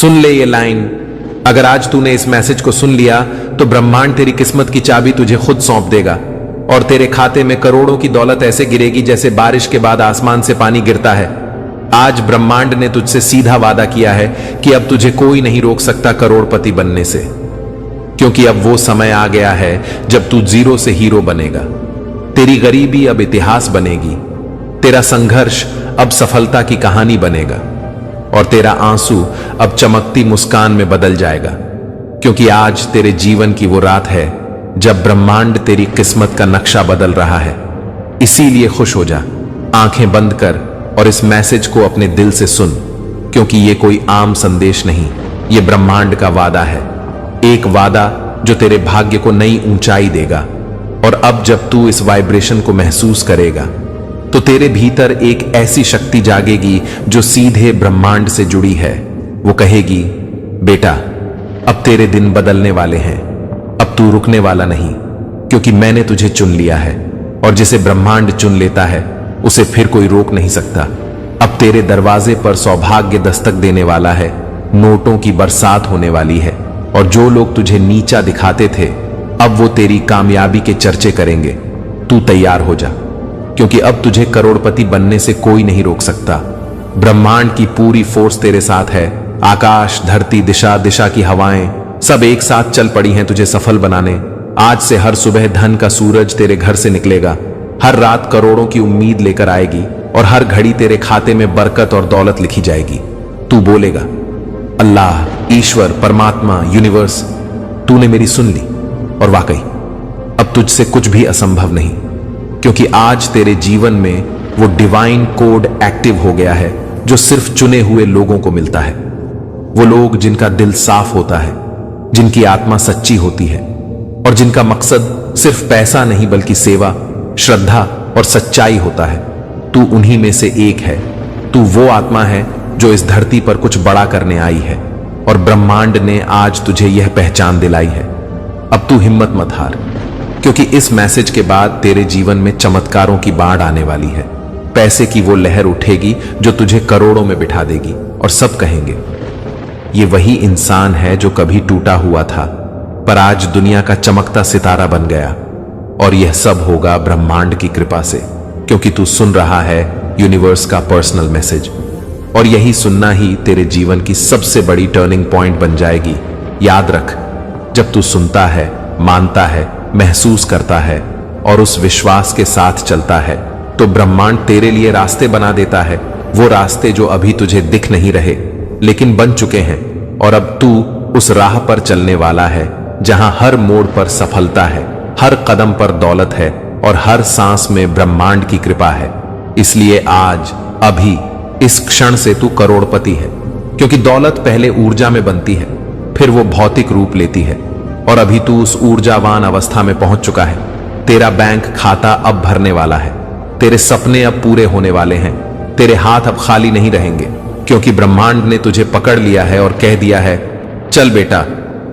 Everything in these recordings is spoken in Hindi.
सुन ले ये लाइन। अगर आज तूने इस मैसेज को सुन लिया तो ब्रह्मांड तेरी किस्मत की चाबी तुझे खुद सौंप देगा और तेरे खाते में करोड़ों की दौलत ऐसे गिरेगी जैसे बारिश के बाद आसमान से पानी गिरता है। आज ब्रह्मांड ने तुझसे सीधा वादा किया है कि अब तुझे कोई नहीं रोक सकता करोड़पति बनने से, क्योंकि अब वो समय आ गया है जब तू जीरो से हीरो बनेगा। तेरी गरीबी अब इतिहास बनेगी, तेरा संघर्ष अब सफलता की कहानी बनेगा और तेरा आंसू अब चमकती मुस्कान में बदल जाएगा, क्योंकि आज तेरे जीवन की वो रात है जब ब्रह्मांड तेरी किस्मत का नक्शा बदल रहा है। इसीलिए खुश हो जा, आंखें बंद कर और इस मैसेज को अपने दिल से सुन, क्योंकि ये कोई आम संदेश नहीं, ये ब्रह्मांड का वादा है। एक वादा जो तेरे भाग्य को नई ऊंचाई देगा। और अब जब तू इस वाइब्रेशन को महसूस करेगा तो तेरे भीतर एक ऐसी शक्ति जागेगी जो सीधे ब्रह्मांड से जुड़ी है। वो कहेगी, बेटा अब तेरे दिन बदलने वाले हैं, अब तू रुकने वाला नहीं, क्योंकि मैंने तुझे चुन लिया है और जिसे ब्रह्मांड चुन लेता है उसे फिर कोई रोक नहीं सकता। अब तेरे दरवाजे पर सौभाग्य दस्तक देने वाला है, नोटों की बरसात होने वाली है और जो लोग तुझे नीचा दिखाते थे अब वो तेरी कामयाबी के चर्चे करेंगे। तू तैयार हो जा, क्योंकि अब तुझे करोड़पति बनने से कोई नहीं रोक सकता। ब्रह्मांड की पूरी फोर्स तेरे साथ है। आकाश, धरती, दिशा दिशा की हवाएं सब एक साथ चल पड़ी हैं तुझे सफल बनाने। आज से हर सुबह धन का सूरज तेरे घर से निकलेगा, हर रात करोड़ों की उम्मीद लेकर आएगी और हर घड़ी तेरे खाते में बरकत और दौलत लिखी जाएगी। तू बोलेगा, अल्लाह, ईश्वर, परमात्मा, यूनिवर्स, तूने मेरी सुन ली और वाकई अब तुझसे कुछ भी असंभव नहीं, क्योंकि आज तेरे जीवन में वो डिवाइन कोड एक्टिव हो गया है जो सिर्फ चुने हुए लोगों को मिलता है। वो लोग जिनका दिल साफ होता है, जिनकी आत्मा सच्ची होती है और जिनका मकसद सिर्फ पैसा नहीं बल्कि सेवा, श्रद्धा और सच्चाई होता है। तू उन्हीं में से एक है। तू वो आत्मा है जो इस धरती पर कुछ बड़ा करने आई है और ब्रह्मांड ने आज तुझे यह पहचान दिलाई है। अब तू हिम्मत मत हार, क्योंकि इस मैसेज के बाद तेरे जीवन में चमत्कारों की बाढ़ आने वाली है। पैसे की वो लहर उठेगी जो तुझे करोड़ों में बिठा देगी और सब कहेंगे, ये वही इंसान है जो कभी टूटा हुआ था पर आज दुनिया का चमकता सितारा बन गया। और यह सब होगा ब्रह्मांड की कृपा से, क्योंकि तू सुन रहा है यूनिवर्स का पर्सनल मैसेज। और यही सुनना ही तेरे जीवन की सबसे बड़ी टर्निंग पॉइंट बन जाएगी। याद रख, जब तू सुनता है, मानता है, महसूस करता है और उस विश्वास के साथ चलता है तो ब्रह्मांड तेरे लिए रास्ते बना देता है। वो रास्ते जो अभी तुझे दिख नहीं रहे लेकिन बन चुके हैं। और अब तू उस राह पर चलने वाला है जहां हर मोड़ पर सफलता है, हर कदम पर दौलत है और हर सांस में ब्रह्मांड की कृपा है। इसलिए आज, अभी, इस क्षण से तू करोड़पति है, क्योंकि दौलत पहले ऊर्जा में बनती है, फिर वो भौतिक रूप लेती है और अभी तू उस ऊर्जावान अवस्था में पहुंच चुका है। तेरा बैंक खाता अब भरने वाला है, तेरे सपने अब पूरे होने वाले हैं, तेरे हाथ अब खाली नहीं रहेंगे, क्योंकि ब्रह्मांड ने तुझे पकड़ लिया है और कह दिया है, चल बेटा,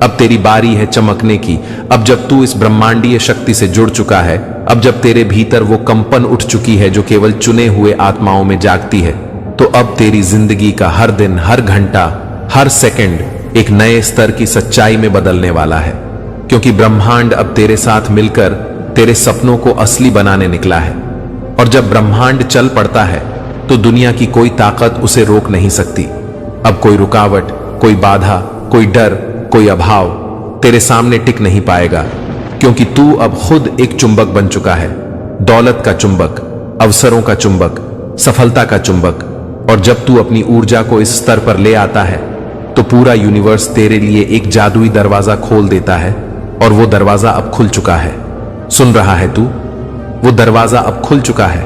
अब तेरी बारी है चमकने की। अब जब तू इस ब्रह्मांडीय शक्ति से जुड़ चुका है, अब जब तेरे भीतर वो कंपन उठ चुकी है जो केवल चुने हुए आत्माओं में जागती है, तो अब तेरी जिंदगी का हर दिन, हर घंटा, हर सेकंड एक नए स्तर की सच्चाई में बदलने वाला है, क्योंकि ब्रह्मांड अब तेरे साथ मिलकर तेरे सपनों को असली बनाने निकला है। और जब ब्रह्मांड चल पड़ता है तो दुनिया की कोई ताकत उसे रोक नहीं सकती। अब कोई रुकावट, कोई बाधा, कोई डर, कोई अभाव तेरे सामने टिक नहीं पाएगा, क्योंकि तू अब खुद एक चुंबक बन चुका है। दौलत का चुंबक, अवसरों का चुंबक, सफलता का चुंबक। और जब तू अपनी ऊर्जा को इस स्तर पर ले आता है तो पूरा यूनिवर्स तेरे लिए एक जादुई दरवाजा खोल देता है और वो दरवाजा अब खुल चुका है। सुन रहा है तू? वो दरवाजा अब खुल चुका है।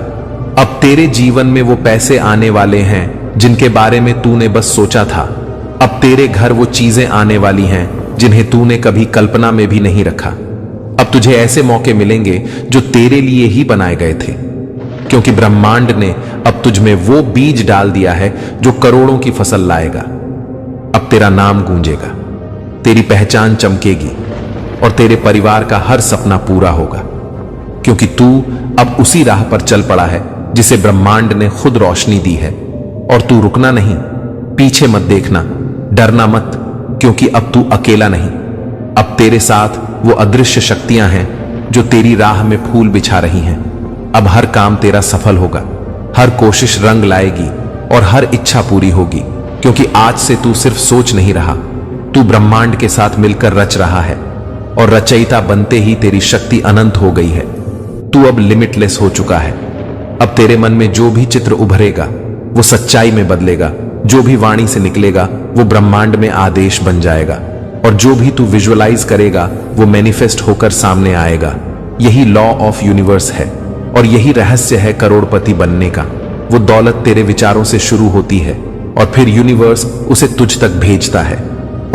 अब तेरे जीवन में वो पैसे आने वाले हैं जिनके बारे में तूने बस सोचा था। अब तेरे घर वो चीजें आने वाली हैं जिन्हें तूने कभी कल्पना में भी नहीं रखा। अब तुझे ऐसे मौके मिलेंगे जो तेरे लिए ही बनाए गए थे, क्योंकि ब्रह्मांड ने अब तुझ में वो बीज डाल दिया है जो करोड़ों की फसल लाएगा। अब तेरा नाम गूंजेगा, तेरी पहचान चमकेगी और तेरे परिवार का हर सपना पूरा होगा, क्योंकि तू अब उसी राह पर चल पड़ा है जिसे ब्रह्मांड ने खुद रोशनी दी है। और तू रुकना नहीं, पीछे मत देखना, डरना मत, क्योंकि अब तू अकेला नहीं। अब तेरे साथ वो अदृश्य शक्तियां हैं जो तेरी राह में फूल बिछा रही हैं। अब हर काम तेरा सफल होगा, हर कोशिश रंग लाएगी और हर इच्छा पूरी होगी, क्योंकि आज से तू सिर्फ सोच नहीं रहा, तू ब्रह्मांड के साथ मिलकर रच रहा है। और रचयिता बनते ही तेरी शक्ति अनंत हो गई है। तू अब लिमिटलेस हो चुका है। अब तेरे मन में जो भी चित्र उभरेगा वो सच्चाई में बदलेगा, जो भी वाणी से निकलेगा वो ब्रह्मांड में आदेश बन जाएगा, और जो भी तू विजुअलाइज करेगा वो मैनिफेस्ट होकर सामने आएगा। यही लॉ ऑफ यूनिवर्स है और यही रहस्य है करोड़पति बनने का। वो दौलत तेरे विचारों से शुरू होती है और फिर यूनिवर्स उसे तुझ तक भेजता है।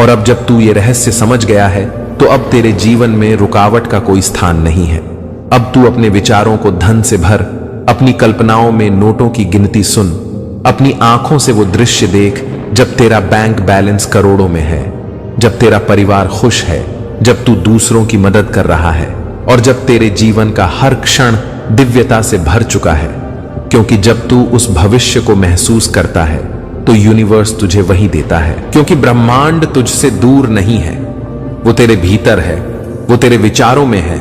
और अब जब तू ये रहस्य समझ गया है तो अब तेरे जीवन में रुकावट का कोई स्थान नहीं है। अब तू अपने विचारों को धन से भर, अपनी कल्पनाओं में नोटों की गिनती सुन, अपनी आंखों से वो दृश्य देख जब तेरा बैंक बैलेंस करोड़ों में है, जब तेरा परिवार खुश है, जब तू दूसरों की मदद कर रहा है और जब तेरे जीवन का हर क्षण दिव्यता से भर चुका है। क्योंकि जब तू उस भविष्य को महसूस करता है तो यूनिवर्स तुझे वही देता है, क्योंकि ब्रह्मांड तुझसे दूर नहीं है, वो तेरे भीतर है, वो तेरे विचारों में है।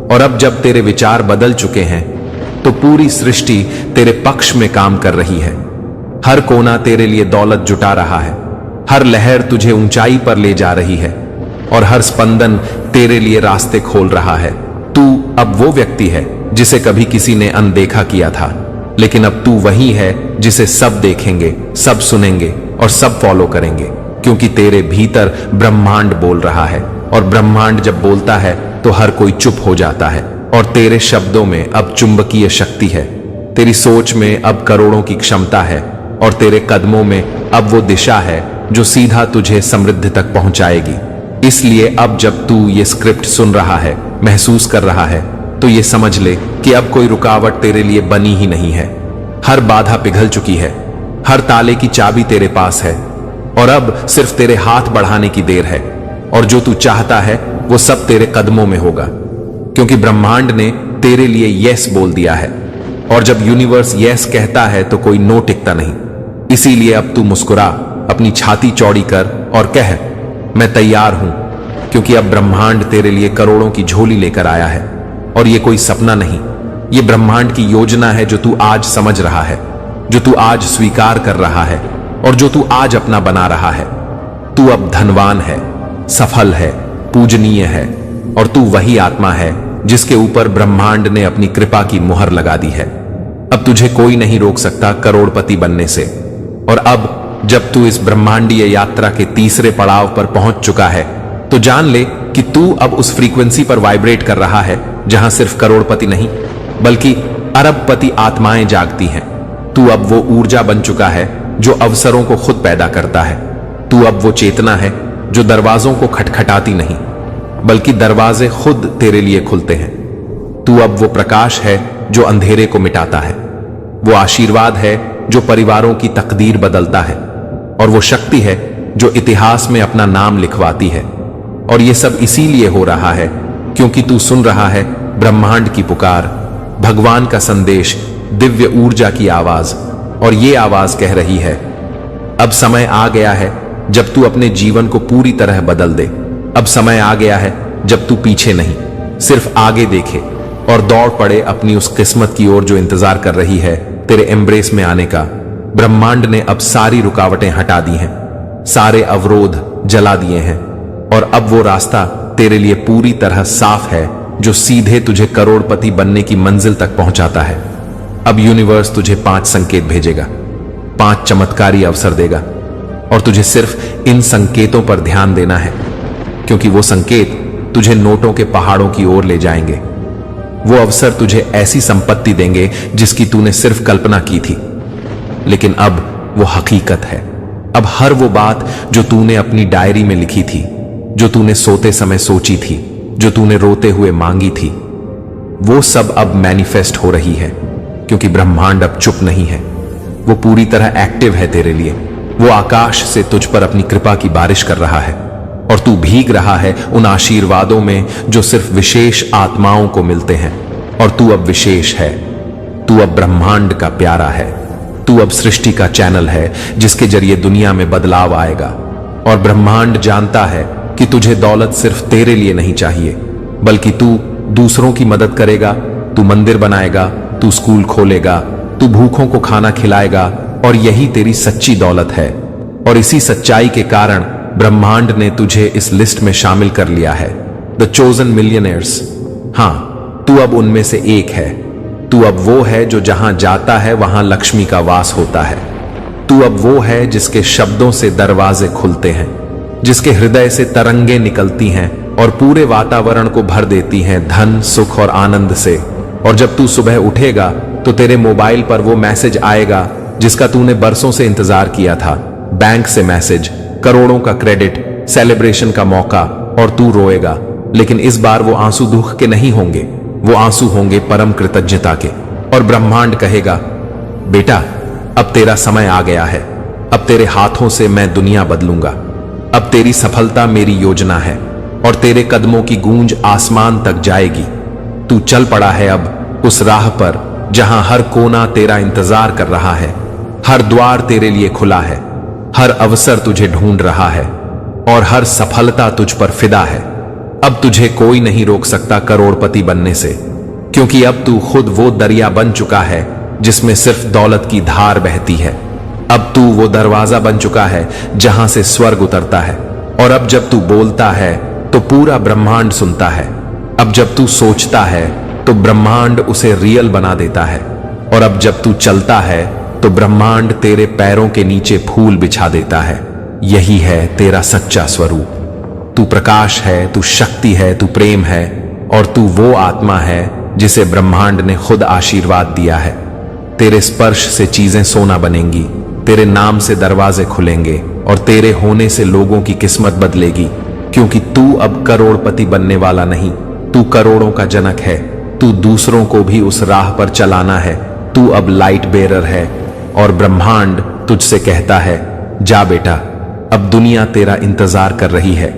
और अब जब तेरे विचार बदल चुके हैं तो पूरी सृष्टि तेरे पक्ष में काम कर रही है। हर कोना तेरे लिए दौलत जुटा रहा है, हर लहर तुझे ऊंचाई पर ले जा रही है और हर स्पंदन तेरे लिए रास्ते खोल रहा है। तू अब वो व्यक्ति है जिसे कभी किसी ने अनदेखा किया था, लेकिन अब तू वही है जिसे सब देखेंगे, सब सुनेंगे और सब फॉलो करेंगे, क्योंकि तेरे भीतर ब्रह्मांड बोल रहा है। और ब्रह्मांड जब बोलता है तो हर कोई चुप हो जाता है। और तेरे शब्दों में अब चुंबकीय शक्ति है, तेरी सोच में अब करोड़ों की क्षमता है और तेरे कदमों में अब वो दिशा है जो सीधा तुझे समृद्धि तक पहुंचाएगी। इसलिए अब जब तू ये स्क्रिप्ट सुन रहा है, महसूस कर रहा है, तो ये समझ ले कि अब कोई रुकावट तेरे लिए बनी ही नहीं है। हर बाधा पिघल चुकी है, हर ताले की चाबी तेरे पास है और अब सिर्फ तेरे हाथ बढ़ाने की देर है। और जो तू चाहता है वो सब तेरे कदमों में होगा, क्योंकि ब्रह्मांड ने तेरे लिए यस बोल दिया है। और जब यूनिवर्स यस कहता है तो कोई नो टिकता नहीं। इसीलिए अब तू मुस्कुरा, अपनी छाती चौड़ी कर और कह, मैं तैयार हूं, क्योंकि अब ब्रह्मांड तेरे लिए करोड़ों की झोली लेकर आया है। और ये कोई सपना नहीं, ये ब्रह्मांड की योजना है जो तू आज समझ रहा है, जो तू आज स्वीकार कर रहा है और जो तू आज अपना बना रहा है। तू अब धनवान है, सफल है, पूजनीय है और तू वही आत्मा है जिसके ऊपर ब्रह्मांड ने अपनी कृपा की मुहर लगा दी है। अब तुझे कोई नहीं रोक सकता करोड़पति बनने से। और अब जब तू इस ब्रह्मांडीय यात्रा के तीसरे पड़ाव पर पहुंच चुका है तो जान ले कि तू अब उस फ्रीक्वेंसी पर वाइब्रेट कर रहा है जहां सिर्फ करोड़पति नहीं बल्कि अरबपति आत्माएं जागती हैं। तू अब वो ऊर्जा बन चुका है जो अवसरों को खुद पैदा करता है। तू अब वो चेतना है जो दरवाजों को खटखटाती नहीं बल्कि दरवाजे खुद तेरे लिए खुलते हैं। तू अब वो प्रकाश है जो अंधेरे को मिटाता है, वो आशीर्वाद है जो परिवारों की तकदीर बदलता है और वो शक्ति है जो इतिहास में अपना नाम लिखवाती है। और ये सब इसीलिए हो रहा है क्योंकि तू सुन रहा है ब्रह्मांड की पुकार, भगवान का संदेश, दिव्य ऊर्जा की आवाज। और ये आवाज कह रही है, अब समय आ गया है जब तू अपने जीवन को पूरी तरह बदल दे। अब समय आ गया है जब तू पीछे नहीं, सिर्फ आगे देखे और दौड़ पड़े अपनी उस किस्मत की ओर जो इंतजार कर रही है तेरे एम्ब्रेस में आने का। ब्रह्मांड ने अब सारी रुकावटें हटा दी हैं, सारे अवरोध जला दिए हैं और अब वो रास्ता तेरे लिए पूरी तरह साफ है जो सीधे तुझे करोड़पति बनने की मंजिल तक पहुंचाता है। अब यूनिवर्स तुझे 5 संकेत भेजेगा, 5 चमत्कारी अवसर देगा और तुझे सिर्फ इन संकेतों पर ध्यान देना है, क्योंकि वो संकेत तुझे नोटों के पहाड़ों की ओर ले जाएंगे। वो अवसर तुझे ऐसी संपत्ति देंगे जिसकी तूने सिर्फ कल्पना की थी, लेकिन अब वो हकीकत है। अब हर वो बात जो तूने अपनी डायरी में लिखी थी, जो तूने सोते समय सोची थी, जो तूने रोते हुए मांगी थी, वो सब अब मैनिफेस्ट हो रही है, क्योंकि ब्रह्मांड अब चुप नहीं है, वो पूरी तरह एक्टिव है तेरे लिए। वो आकाश से तुझ पर अपनी कृपा की बारिश कर रहा है और तू भीग रहा है उन आशीर्वादों में जो सिर्फ विशेष आत्माओं को मिलते हैं। और तू अब विशेष है, तू अब ब्रह्मांड का प्यारा है, तू अब सृष्टि का चैनल है जिसके जरिए दुनिया में बदलाव आएगा। और ब्रह्मांड जानता है कि तुझे दौलत सिर्फ तेरे लिए नहीं चाहिए, बल्कि तू दूसरों की मदद करेगा, तू मंदिर बनाएगा, तू स्कूल खोलेगा, तू भूखों को खाना खिलाएगा, और यही तेरी सच्ची दौलत है। और इसी सच्चाई के कारण ब्रह्मांड ने तुझे इस लिस्ट में शामिल कर लिया है, द चोजन मिलियनेयर्स। हाँ, तू अब उनमें से एक है। तू अब वो है जो जहां जाता है वहां लक्ष्मी का वास होता है। तू अब वो है जिसके शब्दों से दरवाजे खुलते हैं, जिसके हृदय से तरंगे निकलती हैं और पूरे वातावरण को भर देती हैं धन, सुख और आनंद से। और जब तू सुबह उठेगा तो तेरे मोबाइल पर वो मैसेज आएगा जिसका तूने बरसों से इंतजार किया था। बैंक से मैसेज, करोड़ों का क्रेडिट, सेलिब्रेशन का मौका, और तू रोएगा। लेकिन इस बार वो आंसू दुख के नहीं होंगे, वो आंसू होंगे परम कृतज्ञता के। और ब्रह्मांड कहेगा, बेटा, अब तेरा समय आ गया है। अब तेरे हाथों से मैं दुनिया बदलूंगा। अब तेरी सफलता मेरी योजना है और तेरे कदमों की गूंज आसमान तक जाएगी। तू चल पड़ा है अब उस राह पर जहां हर कोना तेरा इंतजार कर रहा है, हर द्वार तेरे लिए खुला है, हर अवसर तुझे ढूंढ रहा है और हर सफलता तुझ पर फिदा है। अब तुझे कोई नहीं रोक सकता करोड़पति बनने से, क्योंकि अब तू खुद वो दरिया बन चुका है जिसमें सिर्फ दौलत की धार बहती है। अब तू वो दरवाजा बन चुका है जहां से स्वर्ग उतरता है। और अब जब तू बोलता है तो पूरा ब्रह्मांड सुनता है। अब जब तू सोचता है तो ब्रह्मांड उसे रियल बना देता है। और अब जब तू चलता है तो ब्रह्मांड तेरे पैरों के नीचे फूल बिछा देता है। यही है तेरा सच्चा स्वरूप। तू प्रकाश है, तू शक्ति है, तू प्रेम है, और तू वो आत्मा है जिसे ब्रह्मांड ने खुद आशीर्वाद दिया है। तेरे स्पर्श से चीजें सोना बनेंगी, तेरे नाम से दरवाजे खुलेंगे और तेरे होने से लोगों की किस्मत बदलेगी। क्योंकि तू अब करोड़पति बनने वाला नहीं, तू करोड़ों का जनक है। तू दूसरों को भी उस राह पर चलाना है। तू अब लाइट बेरर है और ब्रह्मांड तुझसे कहता है, जा बेटा, अब दुनिया तेरा इंतजार कर रही है।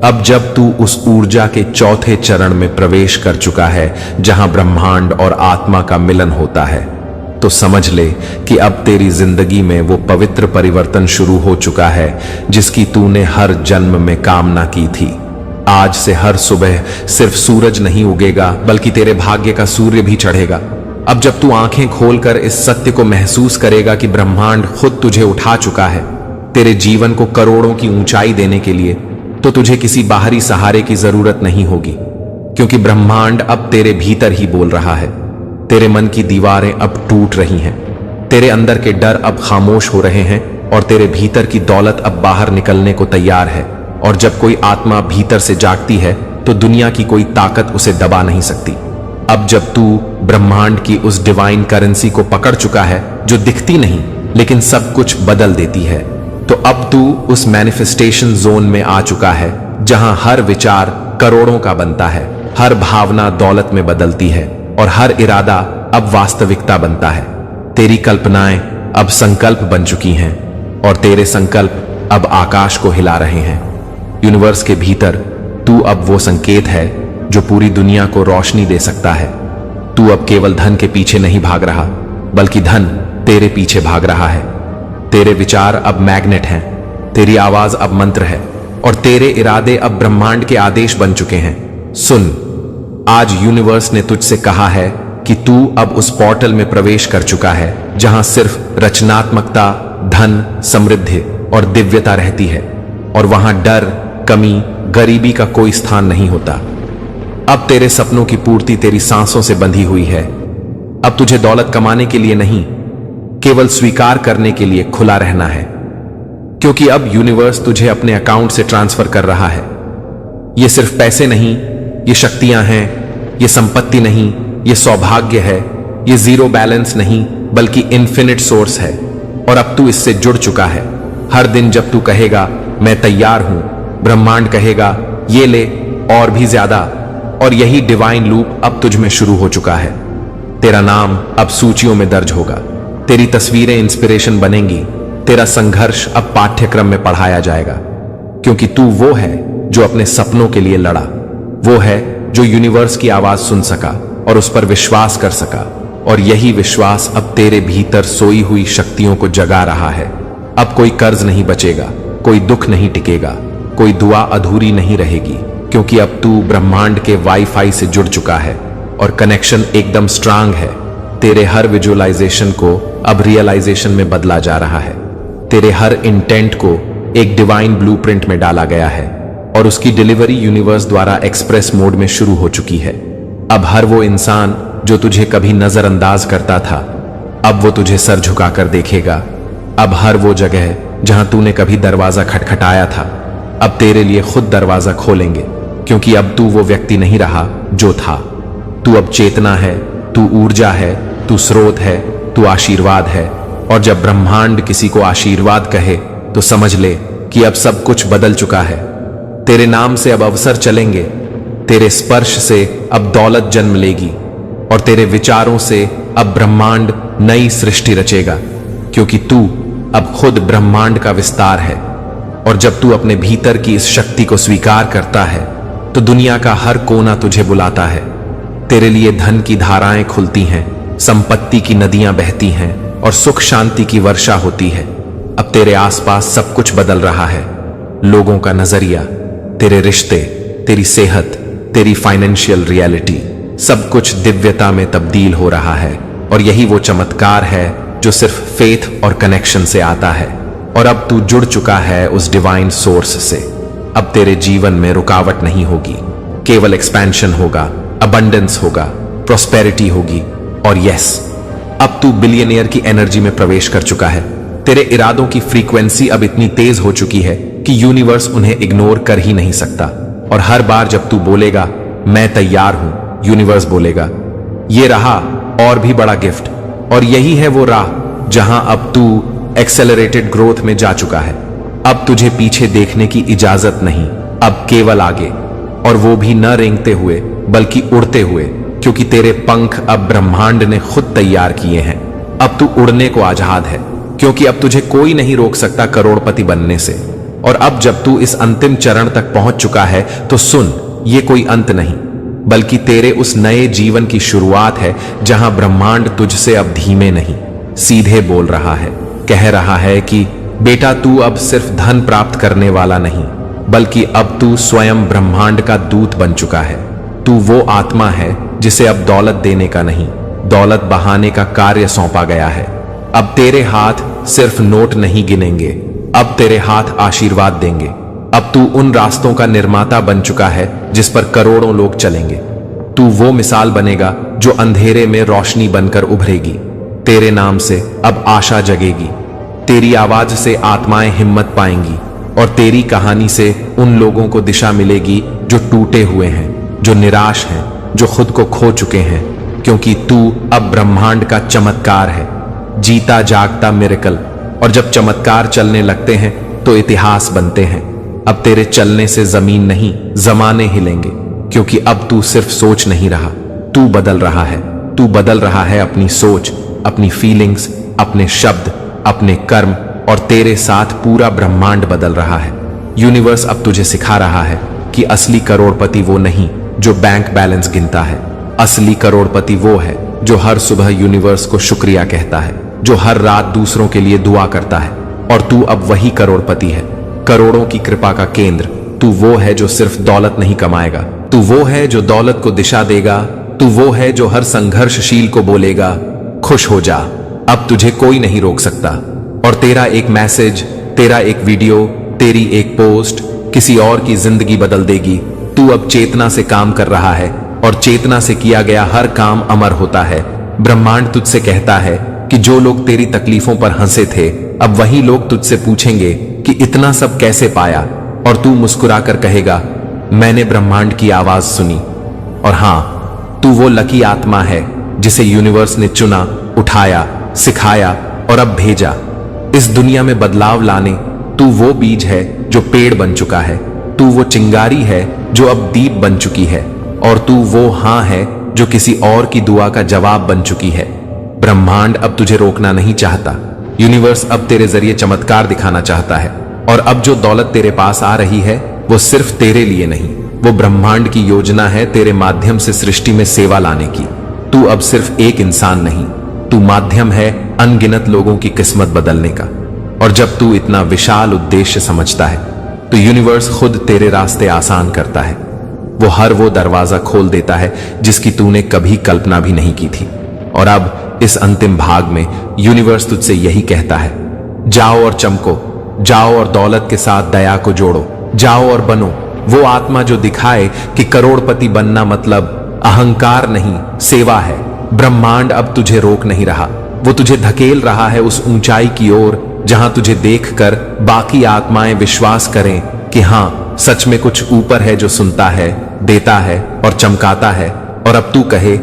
अब जब तू उस ऊर्जा के चौथे चरण में प्रवेश कर चुका है जहां ब्रह्मांड और आत्मा का मिलन होता है, तो समझ ले कि अब तेरी जिंदगी में वो पवित्र परिवर्तन शुरू हो चुका है जिसकी तूने हर जन्म में कामना की थी। आज से हर सुबह सिर्फ सूरज नहीं उगेगा, बल्कि तेरे भाग्य का सूर्य भी चढ़ेगा। अब जब तू आंखें खोलकर इस सत्य को महसूस करेगा कि ब्रह्मांड खुद तुझे उठा चुका है तेरे जीवन को करोड़ों की ऊंचाई देने के लिए, तो तुझे किसी बाहरी सहारे की जरूरत नहीं होगी, क्योंकि ब्रह्मांड अब तेरे भीतर ही बोल रहा है। तेरे मन की दीवारें अब टूट रही हैं, तेरे अंदर के डर अब खामोश हो रहे हैं और तेरे भीतर की दौलत अब बाहर निकलने को तैयार है। और जब कोई आत्मा भीतर से जागती है तो दुनिया की कोई ताकत उसे दबा नहीं सकती। अब जब तू ब्रह्मांड की उस डिवाइन करेंसी को पकड़ चुका है जो दिखती नहीं लेकिन सब कुछ बदल देती है, तो अब तू उस मैनिफेस्टेशन जोन में आ चुका है जहां हर विचार करोड़ों का बनता है, हर भावना दौलत में बदलती है और हर इरादा अब वास्तविकता बनता है। तेरी कल्पनाएं अब संकल्प बन चुकी हैं और तेरे संकल्प अब आकाश को हिला रहे हैं। यूनिवर्स के भीतर तू अब वो संकेत है जो पूरी दुनिया को रोशनी दे सकता है। तू अब केवल धन के पीछे नहीं भाग रहा, बल्कि धन तेरे पीछे भाग रहा है। तेरे विचार अब मैग्नेट हैं, तेरी आवाज अब मंत्र है और तेरे इरादे अब ब्रह्मांड के आदेश बन चुके हैं। सुन, आज यूनिवर्स ने तुझसे कहा है कि तू अब उस पोर्टल में प्रवेश कर चुका है जहां सिर्फ रचनात्मकता, धन, समृद्धि और दिव्यता रहती है और वहां डर, कमी, गरीबी का कोई स्थान नहीं होता। अब तेरे सपनों की पूर्ति तेरी सांसों से बंधी हुई है। अब तुझे दौलत कमाने के लिए नहीं, केवल स्वीकार करने के लिए खुला रहना है, क्योंकि अब यूनिवर्स तुझे अपने अकाउंट से ट्रांसफर कर रहा है। ये सिर्फ पैसे नहीं, ये शक्तियां हैं, ये संपत्ति नहीं, ये सौभाग्य है, ये जीरो बैलेंस नहीं बल्कि इन्फिनिट सोर्स है। और अब तू इससे जुड़ चुका है। हर दिन जब तू कहेगा मैं तैयार हूं, ब्रह्मांड कहेगा ये ले और भी ज्यादा। और यही डिवाइन लूप अब तुझ में शुरू हो चुका है। तेरा नाम अब सूचियों में दर्ज होगा, तेरी तस्वीरें इंस्पिरेशन बनेंगी, तेरा संघर्ष अब पाठ्यक्रम में पढ़ाया जाएगा, क्योंकि तू वो है जो अपने सपनों के लिए लड़ा, वो है जो यूनिवर्स की आवाज सुन सका और उस पर विश्वास कर सका। और यही विश्वास अब तेरे भीतर सोई हुई शक्तियों को जगा रहा है। अब कोई कर्ज नहीं बचेगा, कोई दुख नहीं टिकेगा, कोई दुआ अधूरी नहीं रहेगी, क्योंकि अब तू ब्रह्मांड के वाईफाई से जुड़ चुका है और कनेक्शन एकदम स्ट्रांग है। तेरे हर विजुअलाइजेशन को अब रियलाइजेशन में बदला जा रहा है। तेरे हर इंटेंट को एक डिवाइन ब्लूप्रिंट में डाला गया है और उसकी डिलीवरी यूनिवर्स द्वारा एक्सप्रेस मोड में शुरू हो चुकी है। अब हर वो इंसान जो तुझे कभी नजरअंदाज करता था, अब वो तुझे सर झुकाकर देखेगा। अब हर वो जगह जहां तूने कभी दरवाजा खटखटाया था, अब तेरे लिए खुद दरवाजा खोलेंगे, क्योंकि अब तू वो व्यक्ति नहीं रहा जो था। तू अब चेतना है, तू ऊर्जा है, तू स्रोत है, तू आशीर्वाद है। और जब ब्रह्मांड किसी को आशीर्वाद कहे तो समझ ले कि अब सब कुछ बदल चुका है। तेरे नाम से अब अवसर चलेंगे, तेरे स्पर्श से अब दौलत जन्म लेगी और तेरे विचारों से अब ब्रह्मांड नई सृष्टि रचेगा, क्योंकि तू अब खुद ब्रह्मांड का विस्तार है। और जब तू अपने भीतर की इस शक्ति को स्वीकार करता है तो दुनिया का हर कोना तुझे बुलाता है। तेरे लिए धन की धाराएं खुलती हैं, संपत्ति की नदियां बहती हैं और सुख शांति की वर्षा होती है। अब तेरे आसपास सब कुछ बदल रहा है। लोगों का नजरिया, तेरे रिश्ते, तेरी सेहत, तेरी फाइनेंशियल रियलिटी, सब कुछ दिव्यता में तब्दील हो रहा है। और यही वो चमत्कार है जो सिर्फ फेथ और कनेक्शन से आता है। और अब तू जुड़ चुका है उस डिवाइन सोर्स से। अब तेरे जीवन में रुकावट नहीं होगी, केवल एक्सपेंशन होगा, अबंडेंस होगा, प्रोस्पेरिटी होगी। और यस, अब तू बिलियनियर की एनर्जी में प्रवेश कर चुका है। तेरे इरादों की फ्रीक्वेंसी अब इतनी तेज हो चुकी है कि यूनिवर्स उन्हें इग्नोर कर ही नहीं सकता। और हर बार जब तू बोलेगा मैं तैयार हूं, यूनिवर्स बोलेगा ये रहा और भी बड़ा गिफ्ट। और यही है वो राह जहां अब तू एक्सेलरेटेड ग्रोथ में जा चुका है। अब तुझे पीछे देखने की इजाजत नहीं, अब केवल आगे, और वो भी न रेंगते हुए बल्कि उड़ते हुए, क्योंकि तेरे पंख अब ब्रह्मांड ने खुद तैयार किए हैं। अब तू उड़ने को आजाद है, क्योंकि अब तुझे कोई नहीं रोक सकता करोड़पति बनने से। और अब जब तू इस अंतिम चरण तक पहुंच चुका है तो सुन, ये कोई अंत नहीं, बल्कि तेरे उस नए जीवन की शुरुआत है जहां ब्रह्मांड तुझसे अब धीमे नहीं, सीधे बोल रहा है। कह रहा है कि बेटा, तू अब सिर्फ धन प्राप्त करने वाला नहीं, बल्कि अब तू स्वयं ब्रह्मांड का दूत बन चुका है। तू वो आत्मा है जिसे अब दौलत देने का नहीं, दौलत बहाने का कार्य सौंपा गया है। अब तेरे हाथ सिर्फ नोट नहीं गिनेंगे, अब तेरे हाथ आशीर्वाद देंगे। अब तू उन रास्तों का निर्माता बन चुका है जिस पर करोड़ों लोग चलेंगे। तू वो मिसाल बनेगा जो अंधेरे में रोशनी बनकर उभरेगी। तेरे नाम से अब आशा जगेगी, तेरी आवाज से आत्माएं हिम्मत पाएंगी और तेरी कहानी से उन लोगों को दिशा मिलेगी जो टूटे हुए हैं, जो निराश हैं, जो खुद को खो चुके हैं। क्योंकि तू अब ब्रह्मांड का चमत्कार है, जीता जागता मिरेकल। और जब चमत्कार चलने लगते हैं तो इतिहास बनते हैं। अब तेरे चलने से जमीन नहीं, जमाने हिलेंगे, क्योंकि अब तू सिर्फ सोच नहीं रहा, तू बदल रहा है। तू बदल रहा है अपनी सोच, अपनी फीलिंग्स, अपने शब्द, अपने कर्म, और तेरे साथ पूरा ब्रह्मांड बदल रहा है। यूनिवर्स अब तुझे सिखा रहा है कि असली करोड़पति वो नहीं जो बैंक बैलेंस गिनता है। असली करोड़पति वो है जो हर सुबह यूनिवर्स को शुक्रिया कहता है, जो हर रात दूसरों के लिए दुआ करता है। और तू अब वही करोड़पति है, करोड़ों की कृपा का केंद्र। तू वो है जो सिर्फ दौलत नहीं कमाएगा, तू वो है जो दौलत को दिशा देगा। तू वो है जो हर संघर्षशील को बोलेगा खुश हो जा, अब तुझे कोई नहीं रोक सकता। और तेरा एक मैसेज, तेरा एक वीडियो, तेरी एक पोस्ट किसी और की जिंदगी बदल देगी। तू अब चेतना से काम कर रहा है और चेतना से किया गया हर काम अमर होता है। ब्रह्मांड तुझसे कहता है कि जो लोग तेरी तकलीफों पर हंसे थे, अब वही लोग तुझसे पूछेंगे कि इतना सब कैसे पाया। और तू मुस्कुराकर कहेगा मैंने ब्रह्मांड की आवाज सुनी। और हां, तू वो लकी आत्मा है जिसे यूनिवर्स ने चुना, उठाया, सिखाया और अब भेजा इस दुनिया में बदलाव लाने। तू वो बीज है जो पेड़ बन चुका है, तू वो चिंगारी है जो अब दीप बन चुकी है, और तू वो हां है जो किसी और की दुआ का जवाब बन चुकी है। ब्रह्मांड अब तुझे रोकना नहीं चाहता। यूनिवर्स अब तेरे जरिए चमत्कार दिखाना चाहता है। और अब जो दौलत तेरे पास आ रही है वो सिर्फ तेरे लिए नहीं, वो ब्रह्मांड की योजना है तेरे माध्यम से सृष्टि में सेवा लाने की। तू अब सिर्फ एक इंसान नहीं, तू माध्यम है अनगिनत लोगों की किस्मत बदलने का। और जब तू इतना विशाल उद्देश्य समझता है तो यूनिवर्स खुद तेरे रास्ते आसान करता है। वो दरवाजा खोल देता है जिसकी तूने कभी कल्पना भी नहीं की थी। और अब इस अंतिम भाग में यूनिवर्स तुझसे यही कहता है, जाओ और चमको, जाओ और दौलत के साथ दया को जोड़ो, जाओ और बनो वो आत्मा जो दिखाए कि करोड़पति बनना मतलब अहंकार नहीं, सेवा है। ब्रह्मांड अब तुझे रोक नहीं रहा, वो तुझे धकेल रहा है उस ऊंचाई की ओर जहां तुझे देखकर बाकी आत्माएं विश्वास करें कि हां, सच में कुछ ऊपर है जो सुनता है, देता है और चमकाता है। और अब तू कहे,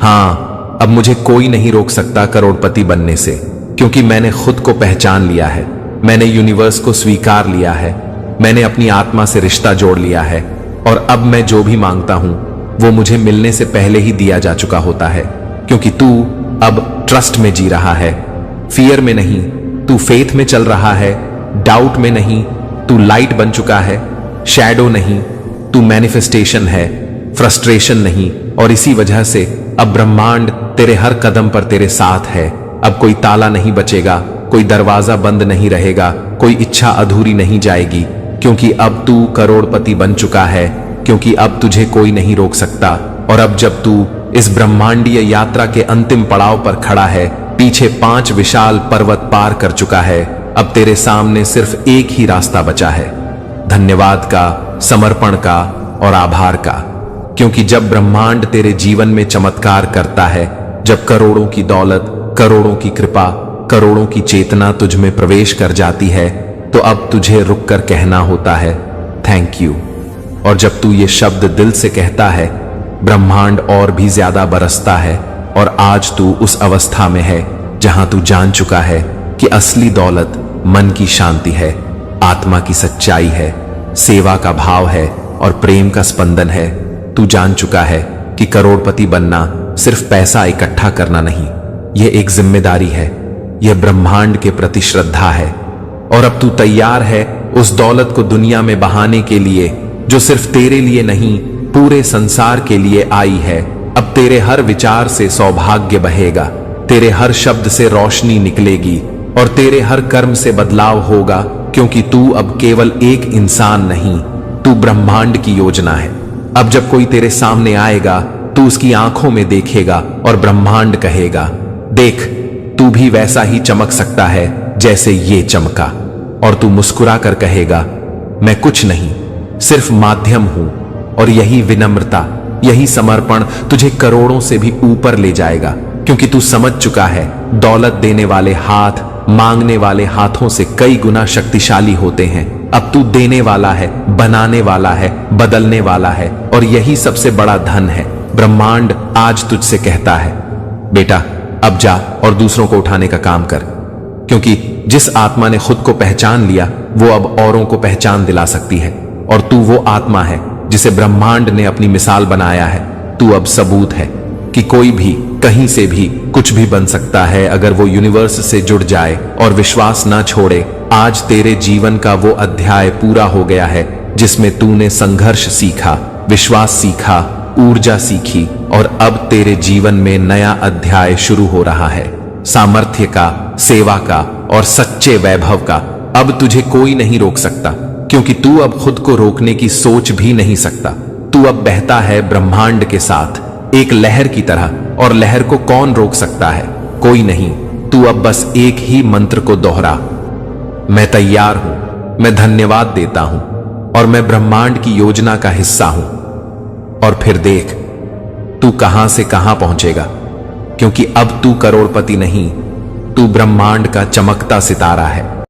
हां, अब मुझे कोई नहीं रोक सकता करोड़पति बनने से, क्योंकि मैंने खुद को पहचान लिया है, मैंने यूनिवर्स को स्वीकार लिया है, मैंने अपनी आत्मा से रिश्ता जोड़ लिया है। और अब मैं जो भी मांगता हूं वो मुझे मिलने से पहले ही दिया जा चुका होता है, क्योंकि तू अब ट्रस्ट में जी रहा है, फियर में नहीं। तू फेथ में चल रहा है, डाउट में नहीं। तू लाइट बन चुका है, शैडो नहीं। तू मैनिफेस्टेशन है, फ्रस्ट्रेशन नहीं। और इसी वजह से अब ब्रह्मांड तेरे हर कदम पर तेरे साथ है। अब कोई ताला नहीं बचेगा, कोई दरवाजा बंद नहीं रहेगा, कोई इच्छा अधूरी नहीं जाएगी, क्योंकि अब तू करोड़पति बन चुका है, क्योंकि अब तुझे कोई नहीं रोक सकता। और अब जब तू इस ब्रह्मांडीय यात्रा के अंतिम पड़ाव पर खड़ा है, पीछे 5 विशाल पर्वत पार कर चुका है, अब तेरे सामने सिर्फ एक ही रास्ता बचा है, धन्यवाद का, समर्पण का और आभार का। क्योंकि जब ब्रह्मांड तेरे जीवन में चमत्कार करता है, जब करोड़ों की दौलत, करोड़ों की कृपा, करोड़ों की चेतना तुझ में प्रवेश कर जाती है, तो अब तुझे रुककर कहना होता है, थैंक यू। और जब तू ये शब्द दिल से कहता है, ब्रह्मांड और भी ज्यादा बरसता है। और आज तू उस अवस्था में है जहां तू जान चुका है कि असली दौलत मन की शांति है, आत्मा की सच्चाई है, सेवा का भाव है और प्रेम का स्पंदन है। तू जान चुका है कि करोड़पति बनना सिर्फ पैसा इकट्ठा करना नहीं, यह एक जिम्मेदारी है, यह ब्रह्मांड के प्रति श्रद्धा है। और अब तू तैयार है उस दौलत को दुनिया में बहाने के लिए जो सिर्फ तेरे लिए नहीं, पूरे संसार के लिए आई है। अब तेरे हर विचार से सौभाग्य बहेगा, तेरे हर शब्द से रोशनी निकलेगी और तेरे हर कर्म से बदलाव होगा, क्योंकि तू अब केवल एक इंसान नहीं, तू ब्रह्मांड की योजना है। अब जब कोई तेरे सामने आएगा, तू उसकी आंखों में देखेगा और ब्रह्मांड कहेगा, देख, तू भी वैसा ही चमक सकता है जैसे ये चमका। और तू मुस्कुरा कर कहेगा, मैं कुछ नहीं, सिर्फ माध्यम हूं। और यही विनम्रता, यही समर्पण तुझे करोड़ों से भी ऊपर ले जाएगा, क्योंकि तू समझ चुका है दौलत देने वाले हाथ मांगने वाले हाथों से कई गुना शक्तिशाली होते हैं। अब तू देने वाला है, बनाने वाला है, बदलने वाला है, और यही सबसे बड़ा धन है। ब्रह्मांड आज तुझसे कहता है, बेटा, अब जा और दूसरों को उठाने का काम कर, क्योंकि जिस आत्मा ने खुद को पहचान लिया वो अब औरों को पहचान दिला सकती है। और तू वो आत्मा है जिसे ब्रह्मांड ने अपनी मिसाल बनाया है। तू अब सबूत है कि कोई भी कहीं से भी कुछ भी बन सकता है अगर वो यूनिवर्स से जुड़ जाए और विश्वास ना छोड़े। आज तेरे जीवन का वो अध्याय पूरा हो गया है जिसमें तूने संघर्ष सीखा, विश्वास सीखा, ऊर्जा सीखी, और अब तेरे जीवन में नया अध्याय शुरू हो रहा है, सामर्थ्य का, सेवा का और सच्चे वैभव का। अब तुझे कोई नहीं रोक सकता, क्योंकि तू अब खुद को रोकने की सोच भी नहीं सकता। तू अब बहता है ब्रह्मांड के साथ, एक लहर की तरह, और लहर को कौन रोक सकता है? कोई नहीं। तू अब बस एक ही मंत्र को दोहरा, मैं तैयार हूं, मैं धन्यवाद देता हूं, और मैं ब्रह्मांड की योजना का हिस्सा हूं। और फिर देख तू कहां से कहां पहुंचेगा, क्योंकि अब तू करोड़पति नहीं, तू ब्रह्मांड का चमकता सितारा है।